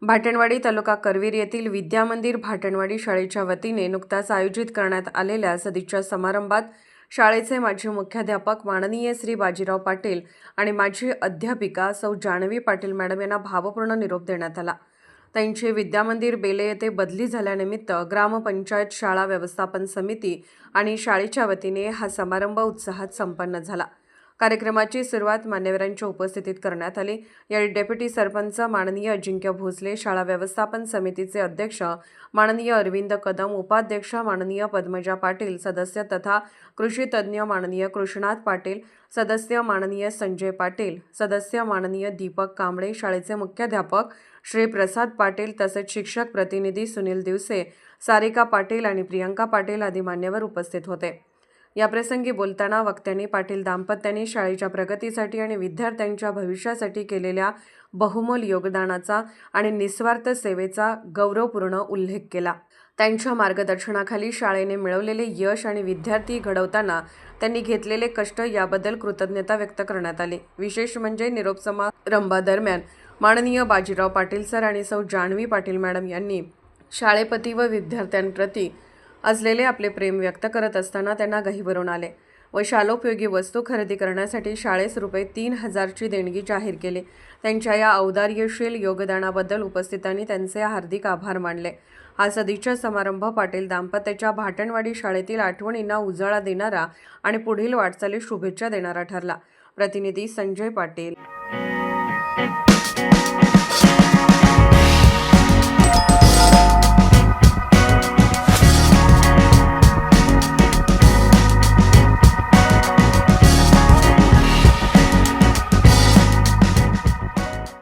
भाटणवाडी तालुका करवीर येथील विद्यामंदिर भाटणवाडी शाळेच्या वतीने नुकताच आयोजित करण्यात आलेल्या सदिच्छा समारंभात शाळेचे माजी मुख्याध्यापक माननीय श्री बाजीराव पाटील आणि माजी अध्यापिका सौ जानवी पाटील मॅडम यांना भावपूर्ण निरोप देण्यात आला। त्यांची विद्यामंदिर बेले येथे बदली झाल्यानिमित्त ग्रामपंचायत शाळा व्यवस्थापन समिती आणि शाळेच्या वतीने हा समारंभ उत्साहात संपन्न झाला। कार्यक्रमाची सुरुवात मान्यवरांच्या उपस्थितीत करण्यात आली। यावेळी डेप्युटी सरपंच माननीय अजिंक्य भोसले, शाळा व्यवस्थापन समितीचे अध्यक्ष माननीय अरविंद कदम, उपाध्यक्ष माननीय पद्मजा पाटील, सदस्य तथा कृषी तज्ञ माननीय कृष्णात पाटील, सदस्य माननीय संजय पाटील, सदस्य माननीय दीपक कांबळे, शाळेचे मुख्याध्यापक श्री प्रसाद पाटील तसेच शिक्षक प्रतिनिधी सुनील दिवसे, सारिका पाटील आणि प्रियंका पाटील आदी मान्यवर उपस्थित होते। याप्रसंगी बोलताना वक्त्यांनी पाटील दाम्पत्यांनी शाळेच्या प्रगतीसाठी आणि विद्यार्थ्यांच्या भविष्यासाठी केलेल्या बहुमोल योगदानाचा आणि निस्वार्थ सेवेचा गौरवपूर्ण उल्लेख केला। त्यांच्या मार्गदर्शनाखाली शाळेने मिळवलेले यश आणि विद्यार्थी घडवताना त्यांनी घेतलेले कष्ट याबद्दल कृतज्ञता व्यक्त करण्यात आली। विशेष म्हणजे निरोप समारंभादरम्यान माननीय बाजीराव पाटील सर आणि सौ जानवी पाटील मॅडम यांनी शाळेप्रती व विद्यार्थ्यांप्रती असलेले आपले प्रेम व्यक्त करत असताना त्यांना गही भरून आले व शालोपयोगी वस्तू खरेदी करण्यासाठी शाळेस ₹3000 ची देणगी जाहीर केली। त्यांच्या या औदार्यशील योगदानाबद्दल उपस्थितांनी त्यांचे हार्दिक आभार मानले। हा सदिच्छा समारंभ पाटील दाम्पत्याच्या भाटणवाडी शाळेतील आठवणींना उजाळा देणारा आणि पुढील वाटचालीस शुभेच्छा देणारा ठरला। प्रतिनिधी संजय पाटील।